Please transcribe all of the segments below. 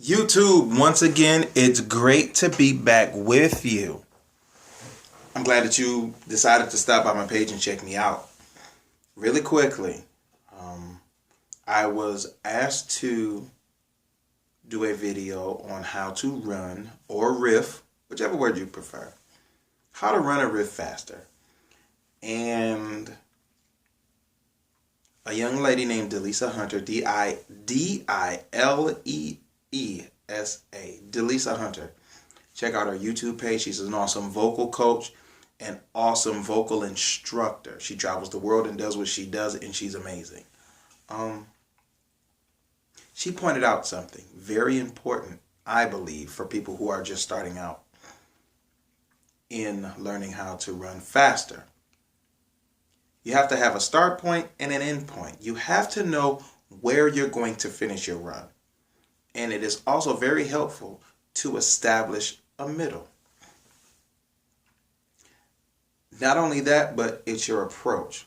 YouTube, once again, it's great to be back with you. I'm glad that you decided to stop by my page and check me out. Really quickly, I was asked to do a video on how to run or riff, whichever word you prefer, how to run a riff faster. And a young lady named Delisa Hunter, Dilesa, Delisa Hunter. Check out her YouTube page. She's an awesome vocal coach and awesome vocal instructor. She travels the world and does what she does, and she's amazing. She pointed out something very important, I believe, for people who are just starting out in learning how to run faster. You have to have a start point and an end point. You have to know where you're going to finish your run. And it is also very helpful to establish a middle. Not only that, but it's your approach.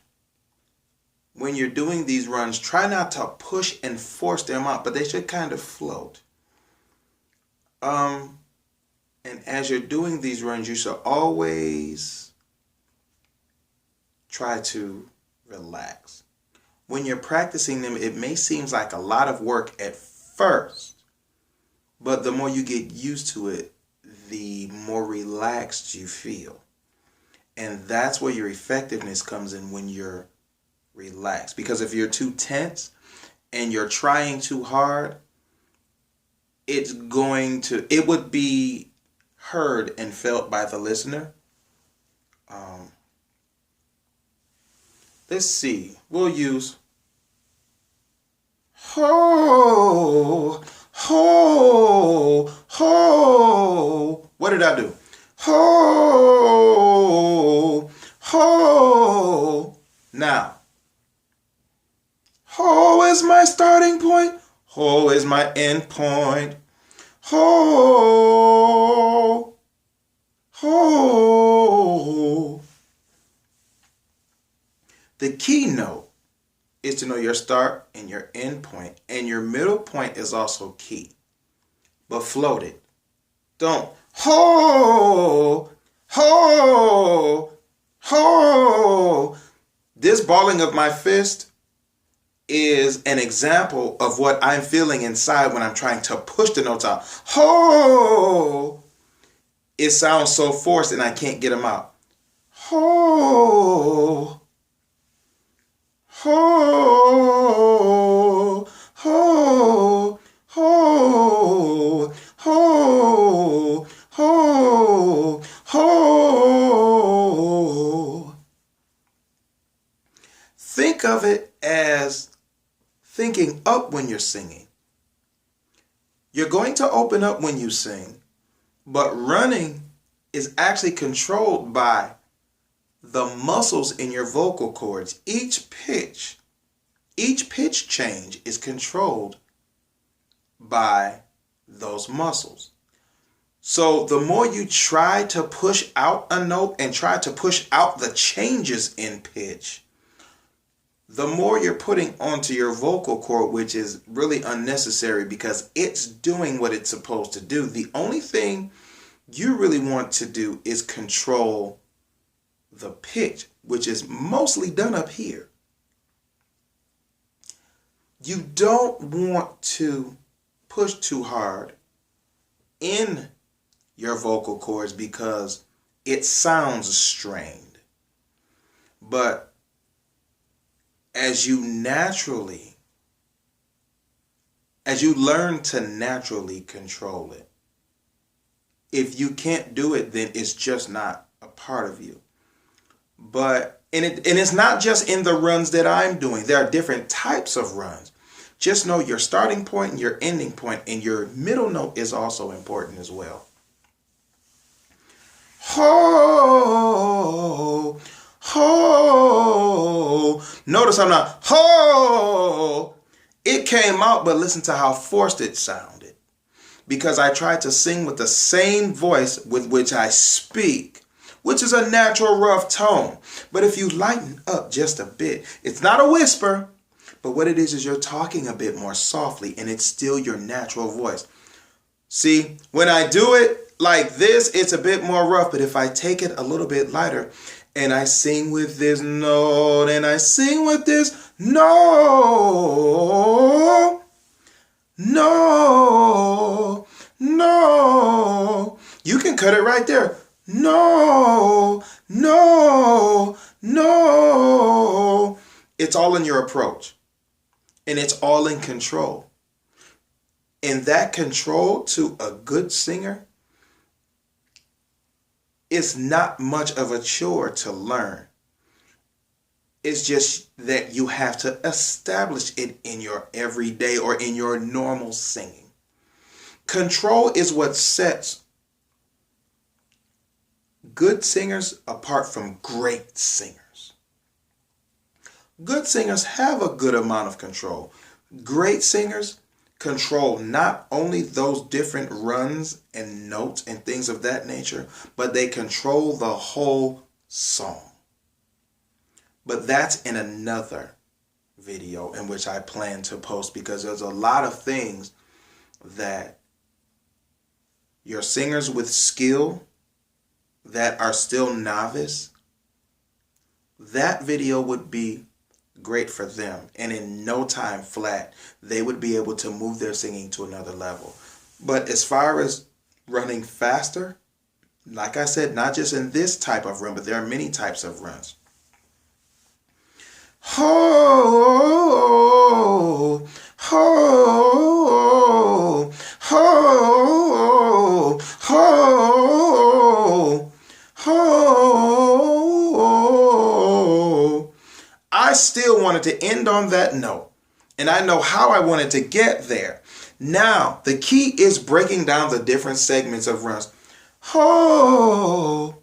When you're doing these runs, try not to push and force them out, but they should kind of float. And as you're doing these runs, you should always try to relax. When you're practicing them, it may seem like a lot of work at first, but the more you get used to it, the more relaxed you feel. And that's where your effectiveness comes in, when you're relaxed. Because if you're too tense and you're trying too hard, it would be heard and felt by the listener. Let's see. We'll use ho, ho, ho. What did I do? Ho, ho. Now, ho is my starting point. Ho is my end point. Ho, ho. The key note is to know your start and your end point, and your middle point is also key. But float it. Don't ho, ho, ho. This balling of my fist is an example of what I'm feeling inside when I'm trying to push the notes out. Ho! It sounds so forced and I can't get them out. Ho! Ho! Ho! Ho! Ho! Ho! Ho! Think of it as thinking up when you're singing. You're going to open up when you sing, but running is actually controlled by the muscles in your vocal cords. Each pitch change is controlled by those muscles. So the more you try to push out a note and try to push out the changes in pitch, the more you're putting onto your vocal cord, which is really unnecessary because it's doing what it's supposed to do. The only thing you really want to do is control the pitch, which is mostly done up here. You don't want to push too hard in your vocal cords because it sounds strained. But as you learn to naturally control it, if you can't do it, then it's just not a part of you. But it's not just in the runs that I'm doing. There are different types of runs. Just know your starting point and your ending point, and your middle note is also important as well. Ho, ho. Notice I'm not ho. It came out, but listen to how forced it sounded. Because I tried to sing with the same voice with which I speak, which is a natural rough tone. But if you lighten up just a bit, it's not a whisper, but what it is you're talking a bit more softly, and it's still your natural voice. See, when I do it like this, it's a bit more rough, but if I take it a little bit lighter and I sing with this note and I sing with this no, no, no, you can cut it right there. No, no, no. It's all in your approach, and it's all in control. And that control to a good singer is not much of a chore to learn. It's just that you have to establish it in your everyday or in your normal singing. Control is what sets good singers apart from great singers. Good singers have a good amount of control. Great singers control not only those different runs and notes and things of that nature, but they control the whole song. But that's in another video in which I plan to post, because there's a lot of things that your singers with skill that are still novice, that video would be great for them, and in no time flat they would be able to move their singing to another level. But as far as running faster, like I said, not just in this type of run, but there are many types of runs. Ho, ho, ho, ho, ho. I still wanted to end on that note, and I know how I wanted to get there. Now, the key is breaking down the different segments of runs. Ho,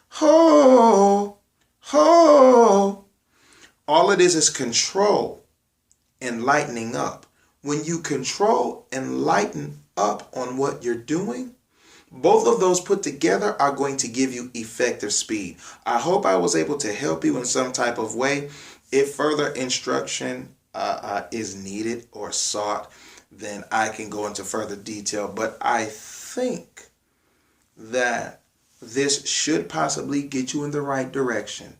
ho, ho. All it is control and lightening up. When you control and lighten up on what you're doing, both of those put together are going to give you effective speed. I hope I was able to help you in some type of way. If further instruction is needed or sought, then I can go into further detail. But I think that this should possibly get you in the right direction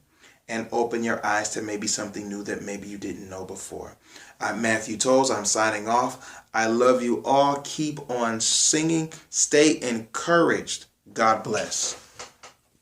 and open your eyes to maybe something new that maybe you didn't know before. I'm Matthew Tolles. I'm signing off. I love you all. Keep on singing. Stay encouraged. God bless.